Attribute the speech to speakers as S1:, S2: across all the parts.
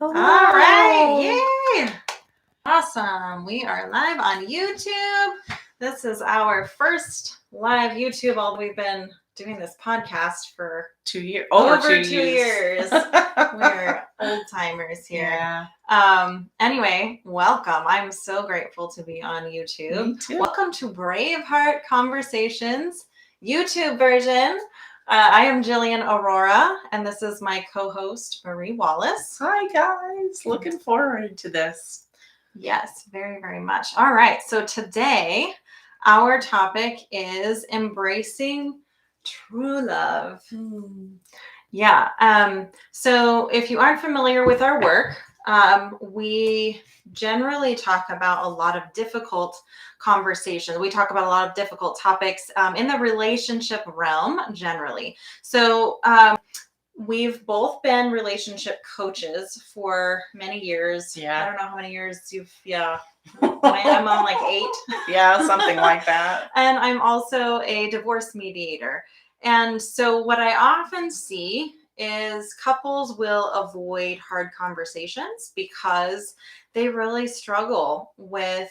S1: Hello.
S2: All right. Yay. Awesome. We are live on YouTube. This is our first live YouTube, although we've been doing this podcast for
S1: 2 years.
S2: over 2 years. We're old timers here.
S1: Yeah.
S2: Anyway, welcome. I'm so grateful to be on YouTube.
S1: Me too.
S2: Welcome to Braveheart Conversations, YouTube version. I am Jillian Aurora, and this is my co-host, Marie Wallace.
S1: Hi, guys. Looking forward to this.
S2: Yes, very, very much. All right. So today, our topic is embracing true love. Yeah. So if you aren't familiar with our work, we generally talk about a lot of difficult conversations. We talk about a lot of difficult topics in the relationship realm generally. So we've both been relationship coaches for many years.
S1: Yeah.
S2: I don't know how many years I'm on like 8.
S1: Yeah, something like that.
S2: And I'm also a divorce mediator. And so what I often see is couples will avoid hard conversations because they really struggle with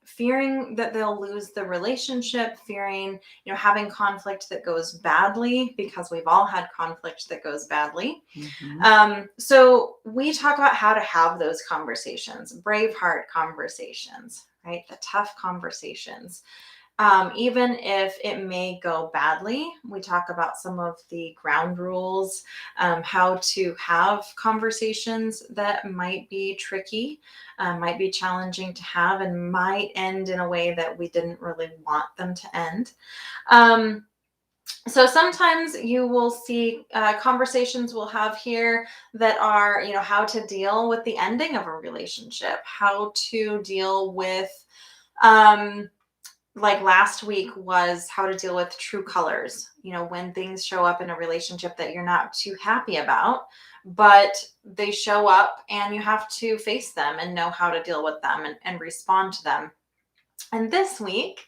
S2: fearing that they'll lose the relationship, fearing, having conflict that goes badly, because we've all had conflict that goes badly.
S1: Mm-hmm.
S2: So we talk about how to have those conversations, Braveheart conversations, right? The tough conversations. Even if it may go badly, we talk about some of the ground rules, how to have conversations that might be tricky, might be challenging to have, and might end in a way that we didn't really want them to end. So sometimes you will see conversations we'll have here that are, how to deal with the ending of a relationship, how to deal with, like last week was how to deal with true colors, when things show up in a relationship that you're not too happy about, but they show up and you have to face them and know how to deal with them and respond to them. And this week,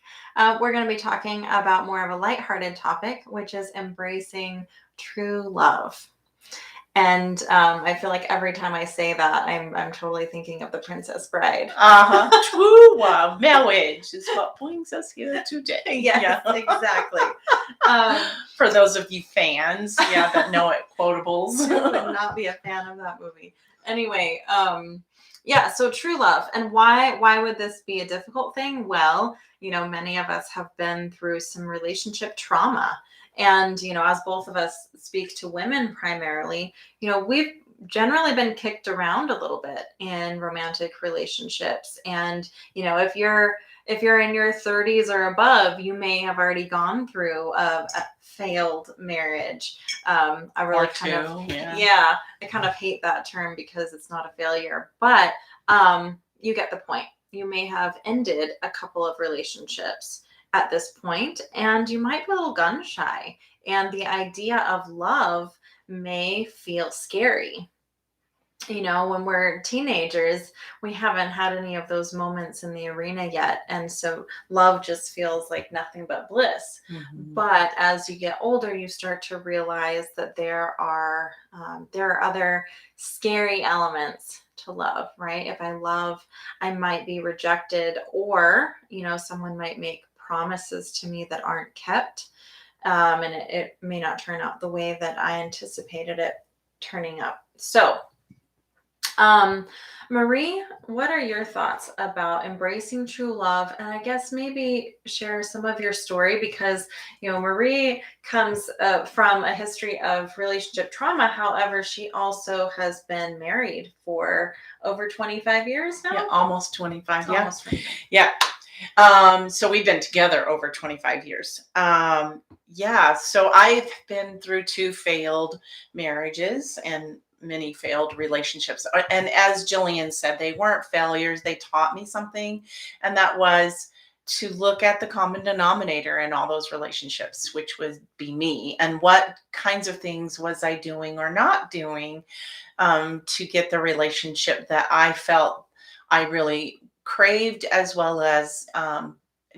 S2: we're going to be talking about more of a lighthearted topic, which is embracing true love. And I feel like every time I say that, I'm totally thinking of The Princess Bride.
S1: True love, marriage is what brings us here today.
S2: Yes, yeah. Exactly.
S1: For those of you fans, that know it, quotables.
S2: I would not be a fan of that movie. Anyway, so true love. And why would this be a difficult thing? Well, many of us have been through some relationship trauma. And, as both of us speak to women primarily, we've generally been kicked around a little bit in romantic relationships. And, if you're in your 30s or above, you may have already gone through a failed marriage. I kind of hate that term because it's not a failure, but you get the point. You may have ended a couple of relationships at this point, and you might be a little gun shy, and the idea of love may feel scary. When we're teenagers, we haven't had any of those moments in the arena yet, and so love just feels like nothing but bliss. Mm-hmm. But as you get older, you start to realize that there are other scary elements to love, right? If I love, I might be rejected, or someone might make promises to me that aren't kept, and it may not turn out the way that I anticipated it turning out. So Marie, what are your thoughts about embracing true love? And I guess maybe share some of your story, because, Marie comes from a history of relationship trauma. However, she also has been married for over 25 years now.
S1: Yeah, almost 25. Yeah.
S2: Almost 25.
S1: Yeah. So we've been together over 25 years. So I've been through 2 failed marriages and many failed relationships. And as Jillian said, they weren't failures. They taught me something. And that was to look at the common denominator in all those relationships, which would be me. And what kinds of things was I doing or not doing to get the relationship that I felt I really craved, as well as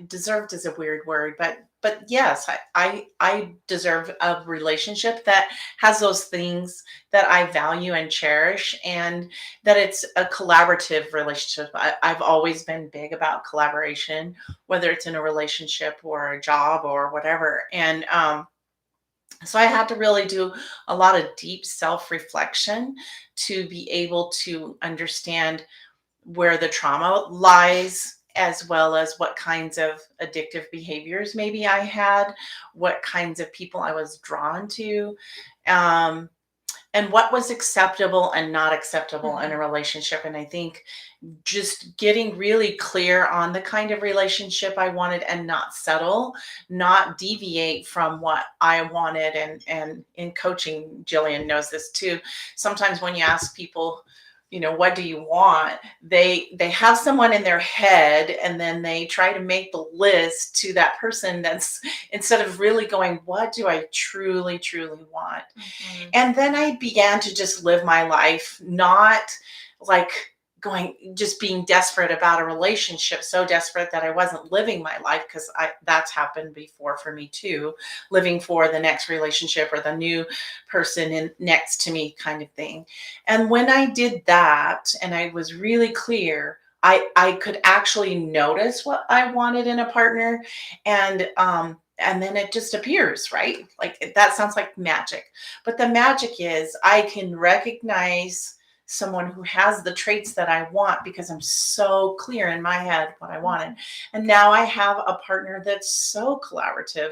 S1: deserved is a weird word, but but yes, I deserve a relationship that has those things that I value and cherish, and that it's a collaborative relationship. I've always been big about collaboration, whether it's in a relationship or a job or whatever. And so I had to really do a lot of deep self reflection to be able to understand where the trauma lies, as well as what kinds of addictive behaviors maybe I had, what kinds of people I was drawn to, um, and what was acceptable and not acceptable in a
S2: Mhm.
S1: relationship. And I think just getting really clear on the kind of relationship I wanted and not settle, not deviate from what I wanted. And in coaching, Jillian knows this too. Sometimes when you ask people, what do you want? They have someone in their head, and then they try to make the list to that person, that's instead of really going, what do I truly, truly want?
S2: Mhm.
S1: And then I began to just live my life, not like going, just being desperate about a relationship, so desperate that I wasn't living my life, because I that's happened before for me too, living for the next relationship or the new person in next to me kind of thing. And when I did that and I was really clear, I could actually notice what I wanted in a partner, and then it just appears, right? Like that sounds like magic. But the magic is I can recognize someone who has the traits that I want because I'm so clear in my head what I wanted. And now I have a partner that's so collaborative.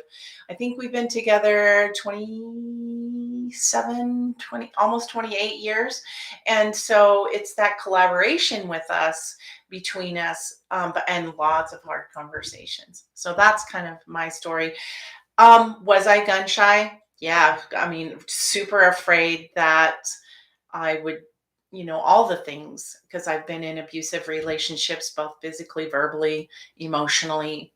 S1: I think we've been together 27, 20, almost 28 years. And so it's that collaboration with us, between us, and lots of hard conversations. So that's kind of my story. Was I gun shy? Yeah, I mean, super afraid that I would, all the things, because I've been in abusive relationships, both physically, verbally, emotionally,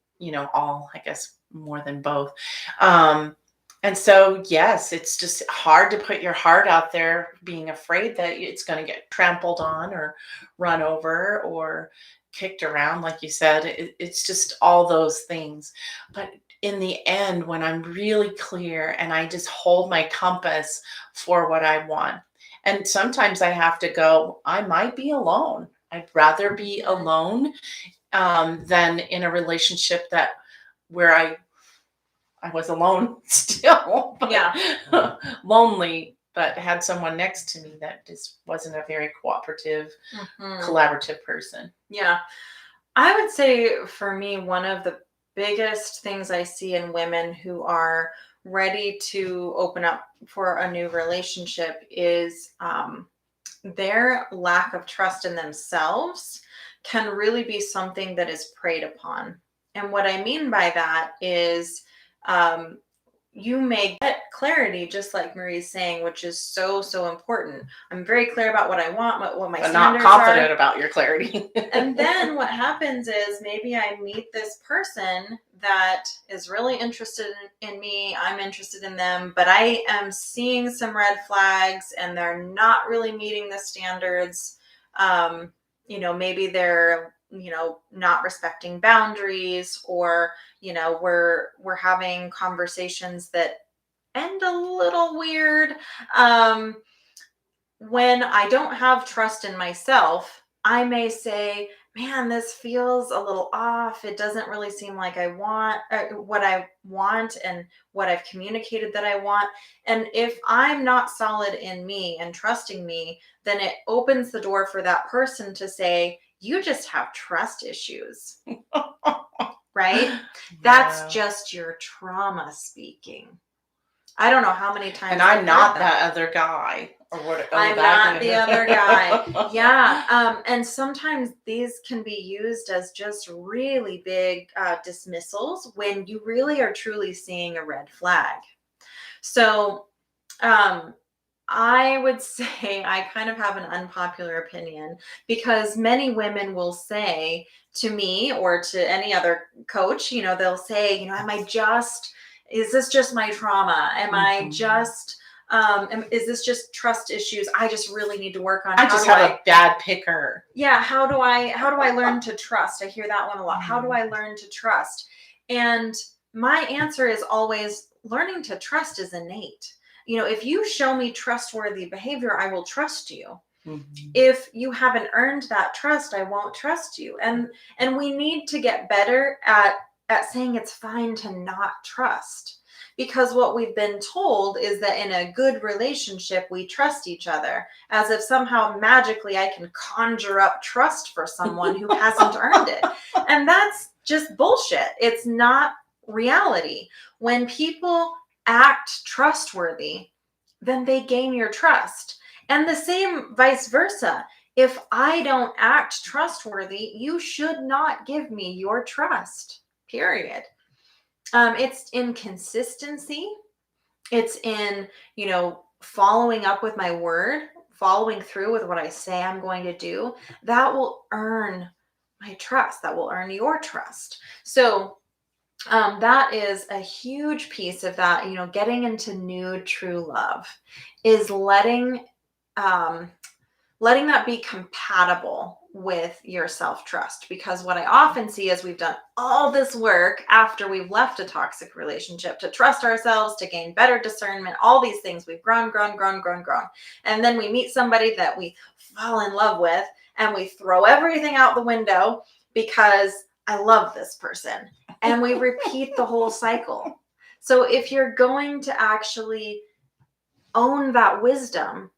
S1: all, I guess, more than both. Um, and so, yes, it's just hard to put your heart out there, being afraid that it's going to get trampled on or run over or kicked around, like you said. It's just all those things. But in the end, when I'm really clear and I just hold my compass for what I want, and sometimes I have to go, I might be alone. I'd rather be
S2: Mhm.
S1: alone, than in a relationship that where I was alone still, but
S2: Yeah.
S1: lonely, but had someone next to me that just wasn't a very cooperative,
S2: Mhm.
S1: collaborative person.
S2: Yeah. I would say for me, one of the biggest things I see in women who are ready to open up for a new relationship is their lack of trust in themselves can really be something that is preyed upon. And what I mean by that is, um, you may get clarity, just like Marie's saying, which is so, so important. I'm very clear about what I want, what my
S1: But not
S2: standards
S1: confident
S2: are.
S1: about your clarity.
S2: And then what happens is maybe I meet this person that is really interested in me. I'm interested in them, but I am seeing some red flags and they're not really meeting the standards. Maybe they're, not respecting boundaries, or, we're having conversations that end a little weird. Um, when I don't have trust in myself, I may say, man, this feels a little off. It doesn't really seem like I want what I want and what I've communicated that I want. And if I'm not solid in me and trusting me, then it opens the door for that person to say, you just have trust issues, right? That's
S1: Yeah.
S2: just your trauma speaking. I don't know how many
S1: And
S2: times
S1: I'm
S2: I've heard
S1: not
S2: that.
S1: that other guy or what. Oh,
S2: I'm
S1: that
S2: not the other guy.
S1: guy.
S2: Yeah. And sometimes these can be used as just really big dismissals when you really are truly seeing a red flag. So, um, I would say I kind of have an unpopular opinion, because many women will say to me or to any other coach, they'll say, is this just my trauma? Am I
S1: Mhm.
S2: just, is this just trust issues? I just really need to work on
S1: I
S2: how
S1: just
S2: do
S1: have
S2: I,
S1: a bad picker.
S2: yeah, how do I learn to trust? I hear that one a lot. How do
S1: Mhm.
S2: I learn to trust? And my answer is always learning to trust is innate. If you show me trustworthy behavior, I will trust you.
S1: Mhm.
S2: If you haven't earned that trust, I won't trust you. And we need to get better at saying it's fine to not trust. Because what we've been told is that in a good relationship, we trust each other, as if somehow magically I can conjure up trust for someone who hasn't earned it. And that's just bullshit. It's not reality. When people act trustworthy, then they gain your trust. And the same vice versa. If I don't act trustworthy, you should not give me your trust, period. It's in consistency. It's in, following up with my word, following through with what I say I'm going to do. That will earn my trust. That will earn your trust. So that is a huge piece of that, getting into new true love is um, letting that be compatible with your self-trust. Because what I often see is we've done all this work after we've left a toxic relationship to trust ourselves, to gain better discernment, all these things. We've grown. And then we meet somebody that we fall in love with and we throw everything out the window because I love this person. And we repeat the whole cycle. So if you're going to actually own that wisdom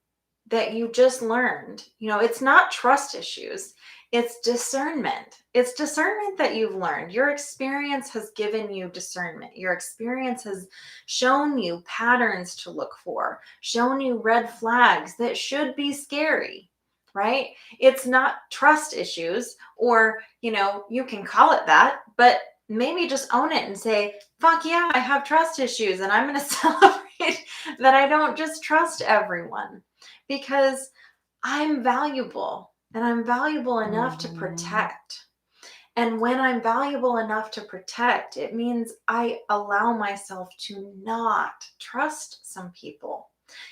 S2: that you just learned, it's not trust issues, it's discernment. It's discernment that you've learned. Your experience has given you discernment. Your experience has shown you patterns to look for, shown you red flags that should be scary, right? It's not trust issues, or, you can call it that, but maybe just own it and say, fuck yeah, I have trust issues, and I'm going to celebrate that I don't just trust everyone, because I'm valuable and I'm valuable enough to
S1: Mhm.
S2: protect. And when I'm valuable enough to protect, it means I allow myself to not trust some people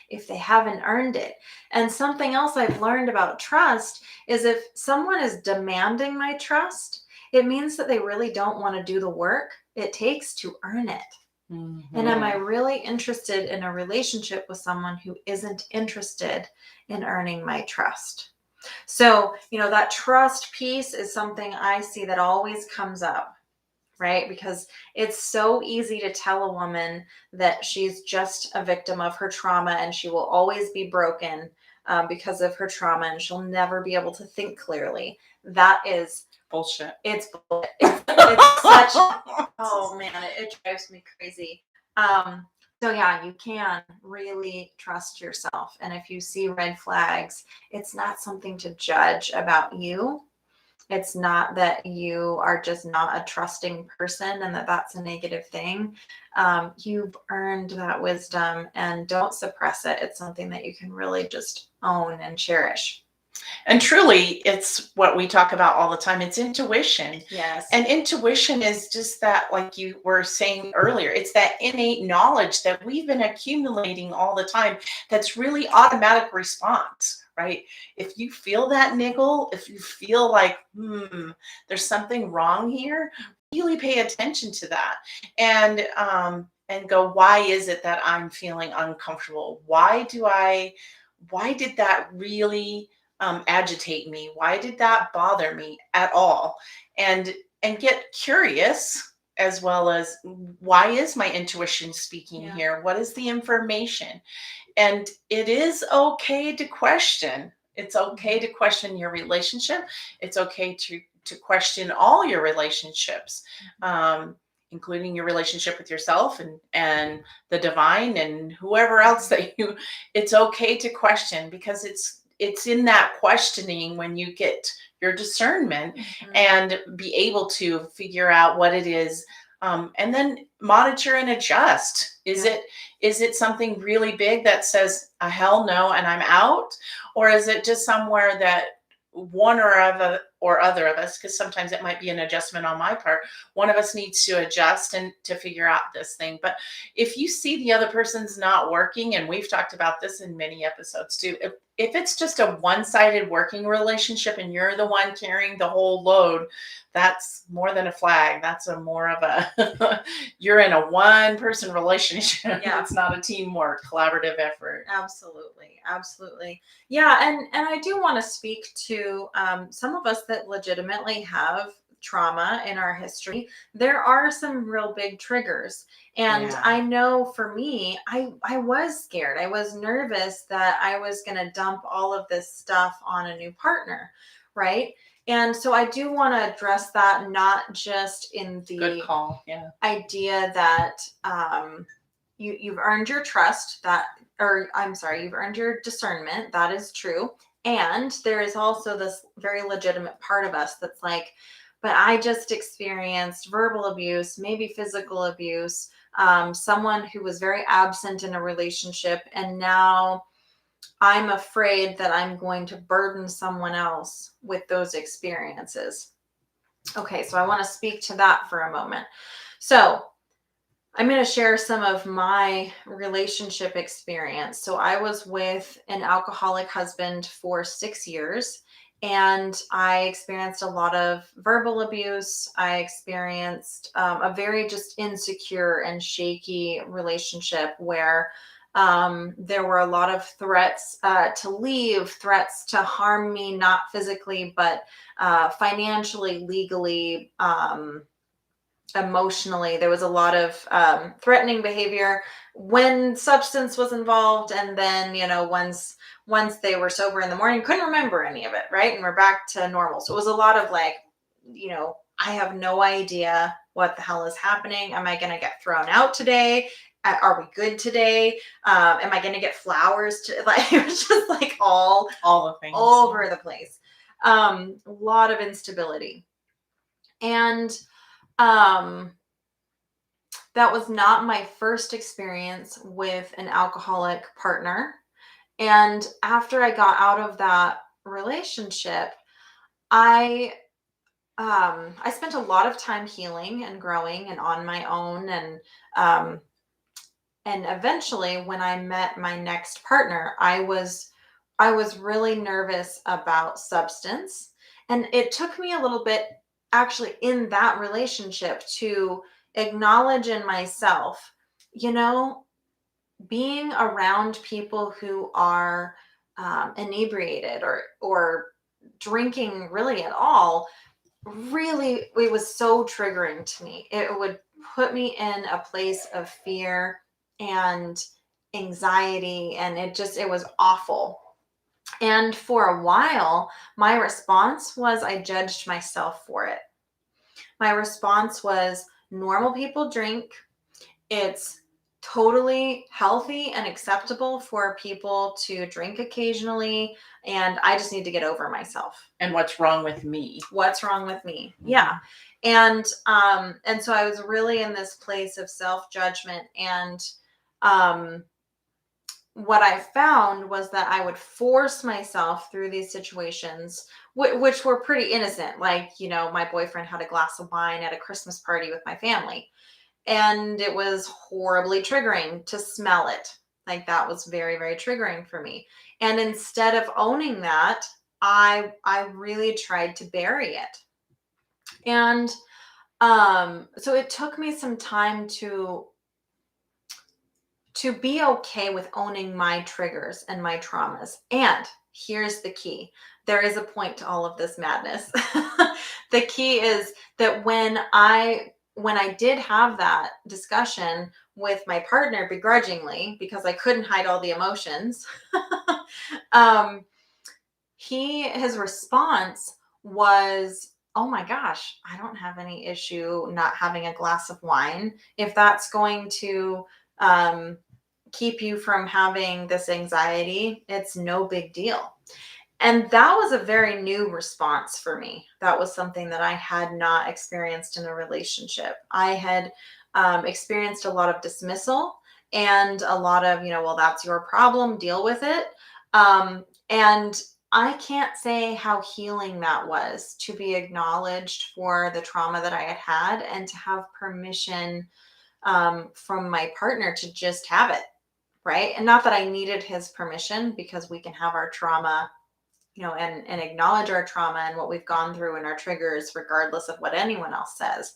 S2: if they haven't earned it. And something else I've learned about trust is if someone is demanding my trust, it means that they really don't want to do the work it takes to earn it. And am I
S1: Mhm.
S2: really interested in a relationship with someone who isn't interested in earning my trust? So, that trust piece is something I see that always comes up, right? Because it's so easy to tell a woman that she's just a victim of her trauma and she will always be broken because of her trauma and she'll never be able to think clearly. That is,
S1: Bullshit.
S2: it's, it's such, oh man, it drives me crazy. Um, so yeah, you can really trust yourself. And if you see red flags, it's not something to judge about you. It's not that you are just not a trusting person and that that's a negative thing. You've earned that wisdom, and don't suppress it. It's something that you can really just own and cherish.
S1: And truly, it's what we talk about all the time. It's intuition.
S2: Yes.
S1: And intuition is just that, like you were saying earlier, it's that innate knowledge that we've been accumulating all the time that's really automatic response, right? If you feel that niggle, if you feel like, there's something wrong here, really pay attention to that. And go, why is it that I'm feeling uncomfortable? Why did that really agitate me? Why did that bother me at all? And get curious, as well as, why is my intuition speaking
S2: Yeah.
S1: here? What is the information? And it is okay to question. It's okay to question your relationship. It's okay to question all your relationships, um, including your relationship with yourself and the divine and whoever else that you. It's okay to question, because it's in that questioning when you get your discernment
S2: Mhm.
S1: and be able to figure out what it is, and then monitor and adjust.
S2: Yeah.
S1: Is it something really big that says a hell no and I'm out? Or is it just somewhere that one or other of us, because sometimes it might be an adjustment on my part, one of us needs to adjust and to figure out this thing. But if you see the other person's not working, and we've talked about this in many episodes too, if it's just a one-sided working relationship and you're the one carrying the whole load, that's more than a flag. That's a more of a you're in a one-person relationship.
S2: Yeah.
S1: It's not a teamwork, collaborative effort.
S2: Absolutely, absolutely. Yeah, and I do want to speak to some of us that legitimately have trauma in our history. There are some real big triggers, and
S1: Yeah.
S2: I know for me, I was scared. I was nervous that I was going to dump all of this stuff on a new partner, right? And so I do want to address that, not just in
S1: Good
S2: the
S1: call. Yeah.
S2: idea that you've earned your trust, that, or I'm sorry, you've earned your discernment. That is true. And there is also this very legitimate part of us that's like, but I just experienced verbal abuse, maybe physical abuse, someone who was very absent in a relationship, and now I'm afraid that I'm going to burden someone else with those experiences. Okay, so I want to speak to that for a moment. So, I'm going to share some of my relationship experience. So, I was with an alcoholic husband for 6 years, and I experienced a lot of verbal abuse. I experienced a very just insecure and shaky relationship where there were a lot of threats to leave, threats to harm me, not physically, but financially, legally. Emotionally, there was a lot of threatening behavior when substance was involved, and then once they were sober in the morning, couldn't remember any of it, right? And we're back to normal. So it was a lot of like, I have no idea what the hell is happening. Am I going to get thrown out today? Are we good today? Am I going to get flowers to like? It was just like
S1: All the things.
S2: all over the place. A lot of instability. And um that was not my first experience with an alcoholic partner. And after I got out of that relationship, I I spent a lot of time healing and growing and on my own, um and eventually when I met my next partner, I was really nervous about substance. And it took me a little bit actually in that relationship to acknowledge in myself, you know, being around people who are inebriated or drinking really at all, really, it was so triggering to me. It would put me in a place of fear and anxiety, and it was awful. And for a while, my response was I judged myself for it. My response was normal people drink. It's totally healthy and acceptable for people to drink occasionally, and I just need to get over myself.
S1: And what's wrong with me?
S2: What's wrong with me?
S1: Mm-hmm.
S2: Yeah. And so I was really in this place of self-judgment, and um what I found was that I would force myself through these situations, which were pretty innocent. Like, my boyfriend had a glass of wine at a Christmas party with my family, and it was horribly triggering to smell it. Like, that was very, very triggering for me. And instead of owning that, I really tried to bury it. And so it took me some time to be okay with owning my triggers and my traumas. And here's the key. There is a point to all of this madness. The key is that when I did have that discussion with my partner begrudgingly because I couldn't hide all the emotions, um, his response was, "Oh my gosh, I don't have any issue not having a glass of wine. If that's going to um, keep you from having this anxiety, it's no big deal." And that was a very new response for me. That was something that I had not experienced in a relationship. I had experienced a lot of dismissal and a lot of, well, that's your problem, deal with it. And I can't say how healing that was to be acknowledged for the trauma that I had had and to have permission from my partner to just have it. right? And not that I needed his permission, because we can have our trauma, and acknowledge our trauma and what we've gone through and our triggers, regardless of what anyone else says.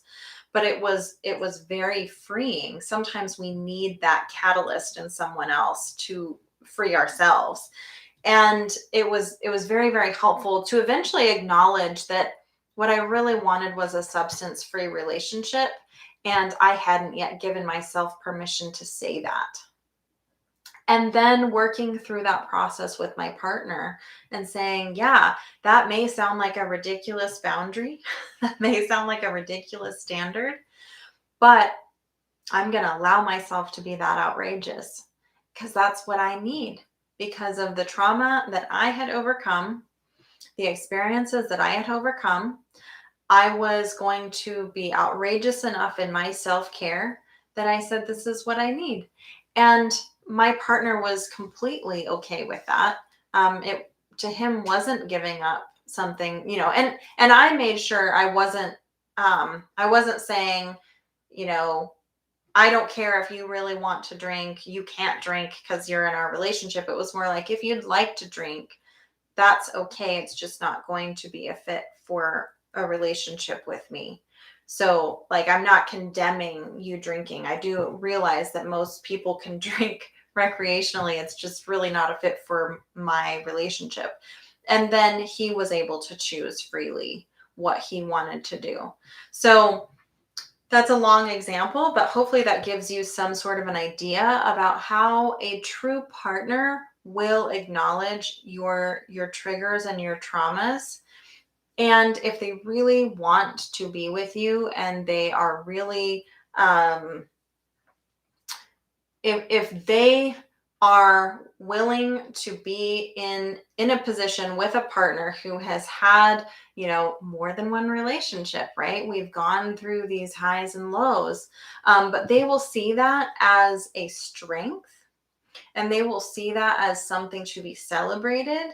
S2: But it was very freeing. Sometimes we need that catalyst in someone else to free ourselves. And it was very, very helpful to eventually acknowledge that what I really wanted was a substance free relationship, and I hadn't yet given myself permission to say that. And then working through that process with my partner and saying, yeah, that may sound like a ridiculous boundary. That may sound like a ridiculous standard, but I'm going to allow myself to be that outrageous, because that's what I need, because of the trauma that I had overcome, the experiences that I had overcome. I was going to be outrageous enough in my self care that I said, this is what I need. And my partner was completely okay with that. It to him wasn't giving up something, and I made sure I wasn't saying, you know, I don't care if you really want to drink, you can't drink because you're in our relationship. It was more like, if you'd like to drink, that's okay. It's just not going to be a fit for a relationship with me. So, like, I'm not condemning you drinking. I do realize that most people can drink recreationally. It's just really not a fit for my relationship. And then he was able to choose freely what he wanted to do. So, that's a long example, but hopefully that gives you some sort of an idea about how a true partner will acknowledge your triggers and your traumas. And if they really want to be with you, and they are really if they are willing to be in a position with a partner who has had, more than one relationship, right? We've gone through these highs and lows, but they will see that as a strength, and they will see that as something to be celebrated,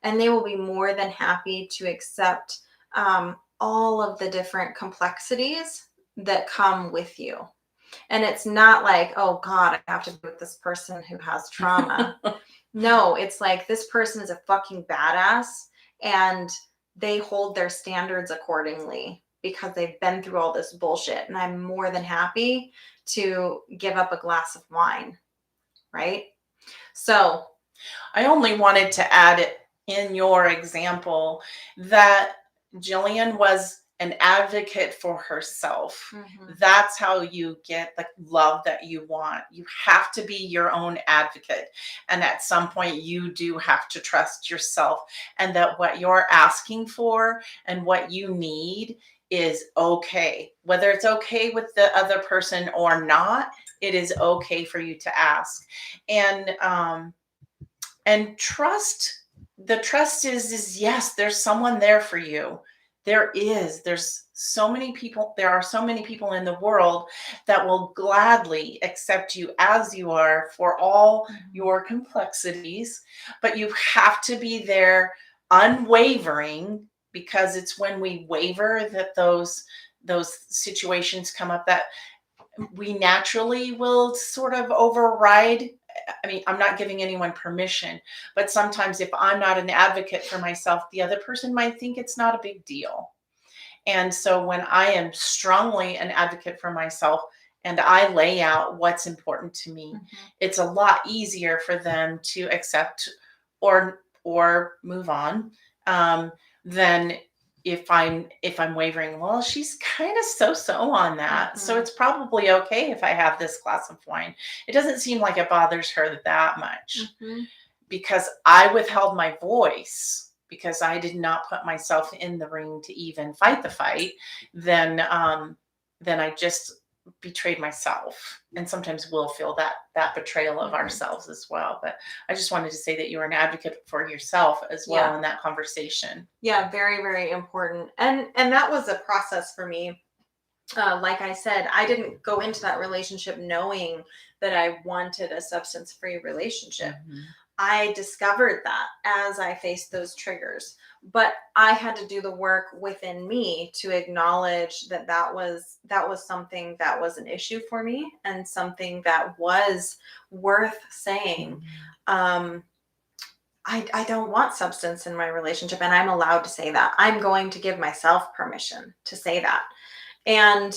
S2: and they will be more than happy to accept all of the different complexities that come with you. And it's not like, oh God, I have to be with this person who has trauma. No, it's like, this person is a fucking badass, and they hold their standards accordingly because they've been through all this bullshit. And I'm more than happy to give up a glass of wine. Right. So,
S1: I only wanted to add it in your example that Jillian was an advocate for herself. That's how you get the love that you want. You have to be your own advocate. And at some point, you do have to trust yourself, and that what you're asking for and what you need is okay. Whether it's okay with the other person or not, it is okay for you to ask. And trust, the trust is yes, there's someone there for you. There's so many people, there are so many people in the world that will gladly accept you as you are, for all your complexities. But you have to be there, unwavering, because it's when we waver that those situations come up, that we naturally will sort of override. I mean, I'm not giving anyone permission, but sometimes if I'm not an advocate for myself, the other person might think it's not a big deal. And so when I am strongly an advocate for myself and I lay out what's important to me, it's a lot easier for them to accept or move on, than if I'm wavering. Well, she's kind of so on that, so it's probably okay if I have this glass of wine. It doesn't seem like it bothers her that much, because I withheld my voice, because I did not put myself in the ring to even fight the fight. Then I just betrayed myself. And sometimes we'll feel that betrayal of ourselves as well. But I just wanted to say that you're an advocate for yourself as well in that conversation.
S2: Yeah, very, very important. And that was a process for me. Like I said, I didn't go into that relationship knowing that I wanted a substance-free relationship. I discovered that as I faced those triggers. But I had to do the work within me to acknowledge that that was something that was an issue for me and something that was worth saying. Um, I don't want substance in my relationship, and I'm allowed to say that. I'm going to give myself permission to say that. And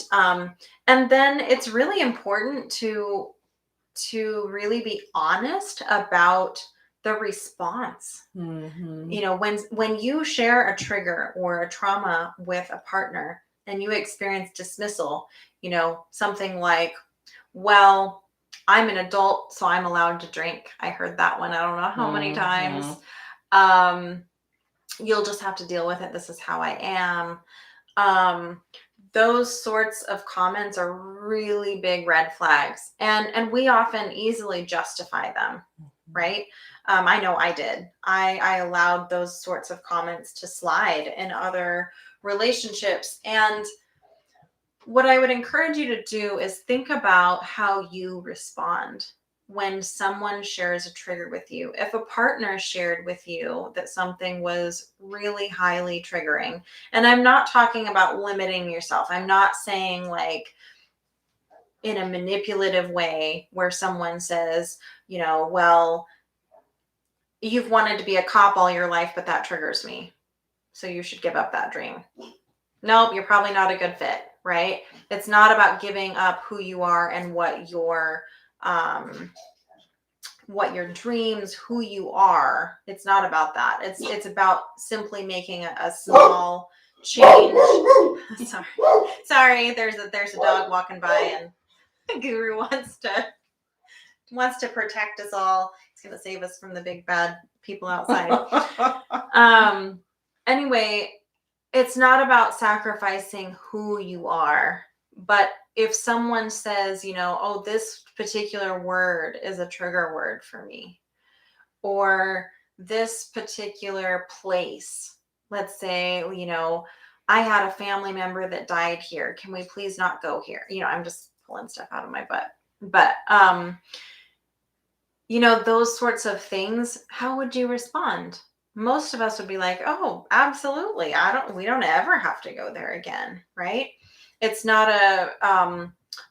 S2: then it's really important to really be honest about the response.
S1: Mm-hmm.
S2: When you share a trigger or a trauma with a partner and you experience dismissal, something like, well, I'm an adult, so I'm allowed to drink. I heard that one, I don't know how many
S1: Mm-hmm.
S2: times. um you'll just have to deal with it, this is how I am. um those sorts of comments are really big red flags, and we often easily justify them, right? I know I did. I allowed those sorts of comments to slide in other relationships. And what I would encourage you to do is think about how you respond when someone shares a trigger with you. If a partner shared with you that something was really highly triggering, and I'm not talking about limiting yourself, I'm not saying like in a manipulative way where someone says, well, you've wanted to be a cop all your life, but that triggers me, so you should give up that dream. Nope, you're probably not a good fit, right? It's not about giving up who you are and um what your dreams, who you are. It's not about that. It's about simply making a small change. sorry. Sorry, there's a dog walking by, and Guru wants to protect us all. He's going to save us from the big bad people outside. um anyway, it's not about sacrificing who you are, but if someone says, oh, this particular word is a trigger word for me, or this particular place, let's say, I had a family member that died here. Can we please not go here? I'm just pulling stuff out of my butt. But those sorts of things, how would you respond? Most of us would be like, oh, absolutely. We don't ever have to go there again, right? It's not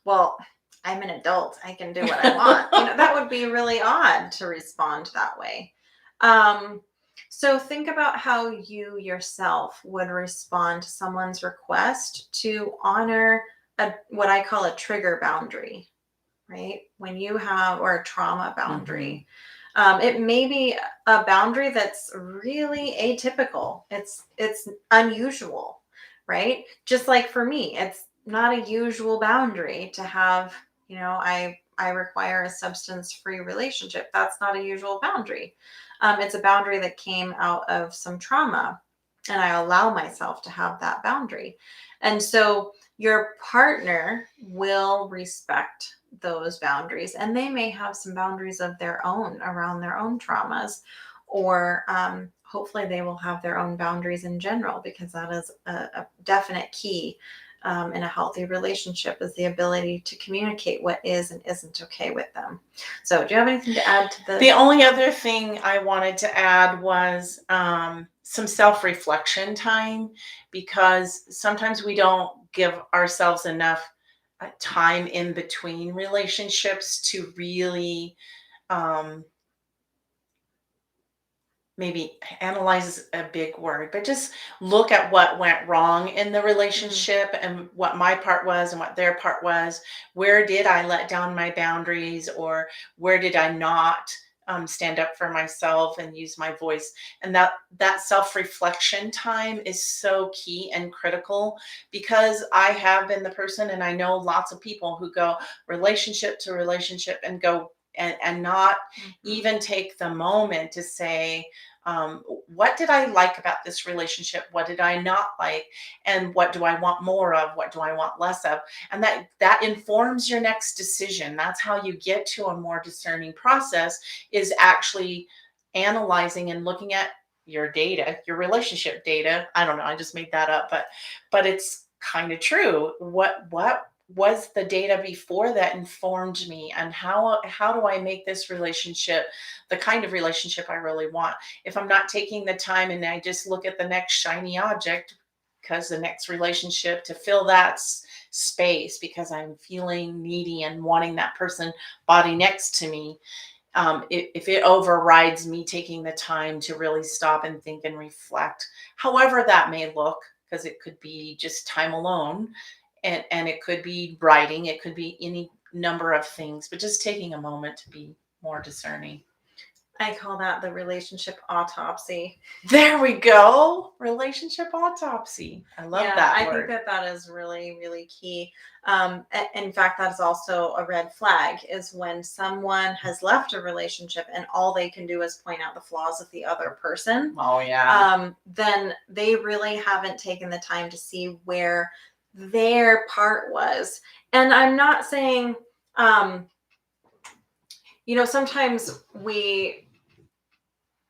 S2: well, I'm an adult, I can do what I want. That would be really odd to respond that way. So think about how you yourself would respond to someone's request to honor what I call a trigger boundary, right? When you have, or a trauma boundary. It may be a boundary that's really atypical. It's unusual, right? Just like for me, it's not a usual boundary to have, I require a substance-free relationship. That's not a usual boundary. It's a boundary that came out of some trauma, and I allow myself to have that boundary. And so your partner will respect those boundaries, and they may have some boundaries of their own around their own traumas, or hopefully they will have their own boundaries in general, because that is a definite key in a healthy relationship, is the ability to communicate what is and isn't okay with them. So do you have anything to add to this?
S1: The only other thing I wanted to add was some self-reflection time, because sometimes we don't give ourselves enough time in between relationships to really um, maybe analyze is a big word, but just look at what went wrong in the relationship and what my part was and what their part was. Where did I let down my boundaries, or where did I not stand up for myself and use my voice? And that self-reflection time is so key and critical, because I have been the person, and I know lots of people who go relationship to relationship and go and not even take the moment to say, what did I like about this relationship? What did I not like? And what do I want more of? What do I want less of? And that informs your next decision. That's how you get to a more discerning process, is actually analyzing and looking at your data, your relationship data. I don't know, I just made that up, but it's kind of true. What was the data before that informed me, and how do I make this relationship the kind of relationship I really want? If I'm not taking the time and I just look at the next shiny object, because the next relationship to fill that space, because I'm feeling needy and wanting that person body next to me, if it overrides me taking the time to really stop and think and reflect, however that may look, because it could be just time alone, and it could be writing, it could be any number of things, but just taking a moment to be more discerning.
S2: I call that the relationship autopsy.
S1: There we go. Relationship autopsy. I love
S2: Yeah,
S1: that
S2: I think
S1: word.
S2: that that is really, really key. In fact, that is also a red flag is when someone has left a relationship and all they can do is point out the flaws of the other person.
S1: Oh yeah.
S2: Then they really haven't taken the time to see where their part was. And I'm not saying, um, sometimes we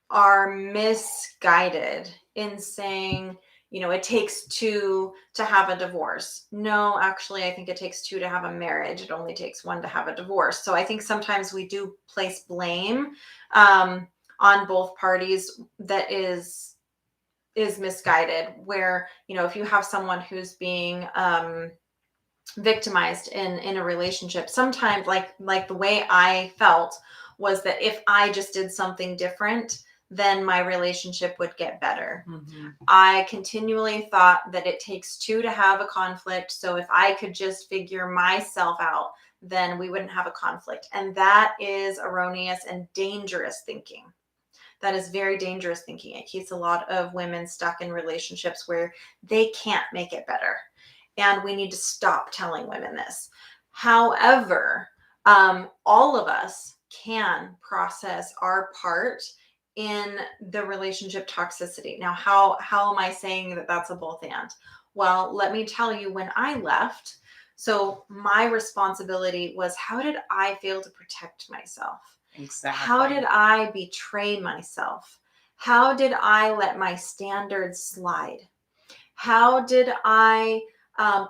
S2: are misguided in saying, it takes two to have a divorce. No, actually, I think it takes two to have a marriage. It only takes one to have a divorce. So I think sometimes we do place blame um, on both parties that is misguided. Where if you have someone who's being victimized in a relationship, sometimes like the way I felt was that if I just did something different, then my relationship would get better.
S1: Mhm.
S2: I continually thought that it takes two to have a conflict, so if I could just figure myself out, then we wouldn't have a conflict. And that is erroneous and dangerous thinking. That is very dangerous thinking. It keeps a lot of women stuck in relationships where they can't make it better. And we need to stop telling women this. However, all of us can process our part in the relationship toxicity. Now, how am I saying that that's a both and? Well, let me tell you, when I left, so my responsibility was, how did I fail to protect myself? How did
S1: Exactly.
S2: I betray myself? How did I let my standards slide? How did I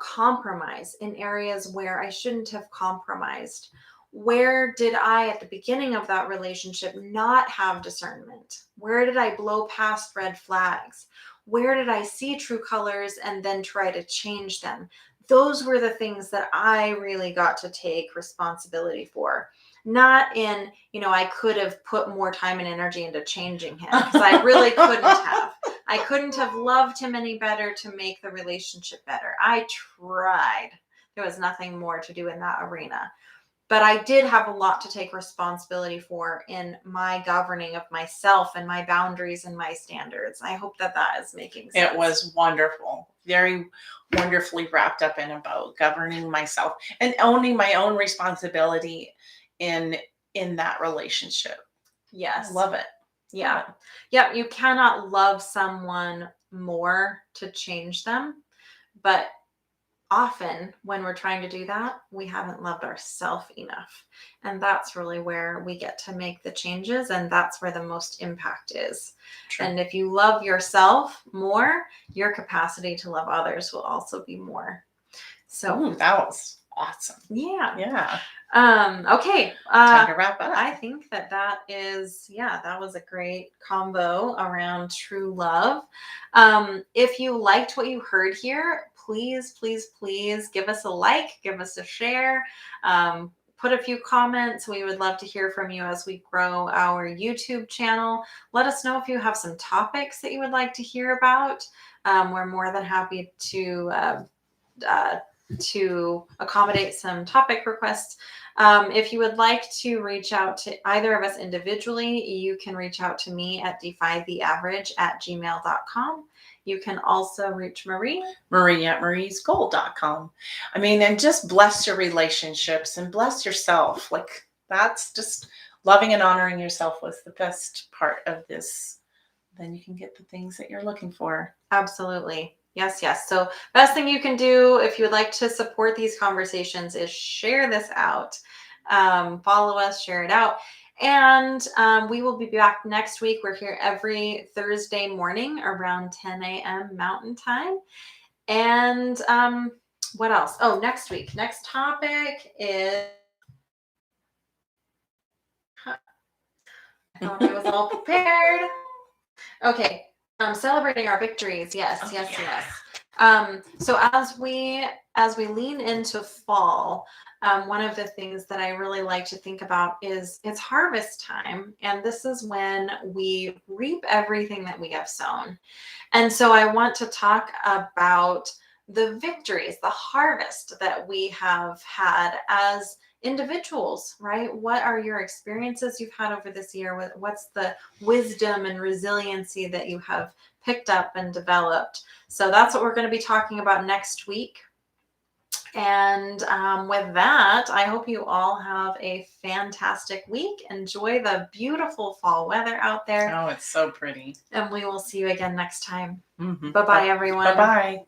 S2: compromise in areas where I shouldn't have compromised? Where did I, at the beginning of that relationship, not have discernment? Where did I blow past red flags? Where did I see true colors and then try to change them? Those were the things that I really got to take responsibility for. Not in, I could have put more time and energy into changing him, because I really couldn't have. I couldn't have loved him any better to make the relationship better. I tried. There was nothing more to do in that arena. But I did have a lot to take responsibility for in my governing of myself and my boundaries and my standards. I hope that that is making sense.
S1: It was wonderful. Very wonderfully wrapped up in about governing myself and owning my own responsibility in in that relationship. I
S2: Yes.
S1: love it. Love
S2: Yeah.
S1: it.
S2: Yeah. You cannot love someone more to change them. But often when we're trying to do that, we haven't loved ourselves enough. And that's really where we get to make the changes. And that's where the most impact is.
S1: True.
S2: And if you love yourself more, your capacity to love others will also be more. So,
S1: Ooh, that was awesome.
S2: yeah.
S1: Yeah.
S2: Okay.
S1: Time to wrap up.
S2: I think that is, yeah, that was a great combo around true love. If you liked what you heard here, please, please, please give us a like, give us a share, put a few comments. We would love to hear from you as we grow our YouTube channel. Let us know if you have some topics that you would like to hear about. We're more than happy to accommodate some topic requests. If you would like to reach out to either of us individually, you can reach out to me at defytheaverage@gmail.com. You can also reach Marie.
S1: Marie at mariesgold.com. I mean, and just bless your relationships and bless yourself. Like, that's just loving and honoring yourself was the best part of this. Then you can get the things that you're looking for.
S2: Absolutely. Yes, yes. So best thing you can do if you would like to support these conversations is share this out. Follow us, share it out. And we will be back next week. We're here every Thursday morning around 10 a.m. Mountain Time. And What else? Oh, next week. Next topic is. I thought I was all prepared. Okay. Celebrating our victories. Yes,
S1: Oh,
S2: yes,
S1: yeah.
S2: yes. So as we lean into fall, one of the things that I really like to think about is it's harvest time, and this is when we reap everything that we have sown. And so I want to talk about the victories, the harvest that we have had as individuals, right? What are your experiences you've had over this year? What's the wisdom and resiliency that you have picked up and developed? So that's what we're going to be talking about next week. And with that, I hope you all have a fantastic week. Enjoy the beautiful fall weather out there.
S1: Oh, it's so pretty.
S2: And we will see you again next time.
S1: Mm-hmm.
S2: Bye bye, everyone.
S1: Bye bye.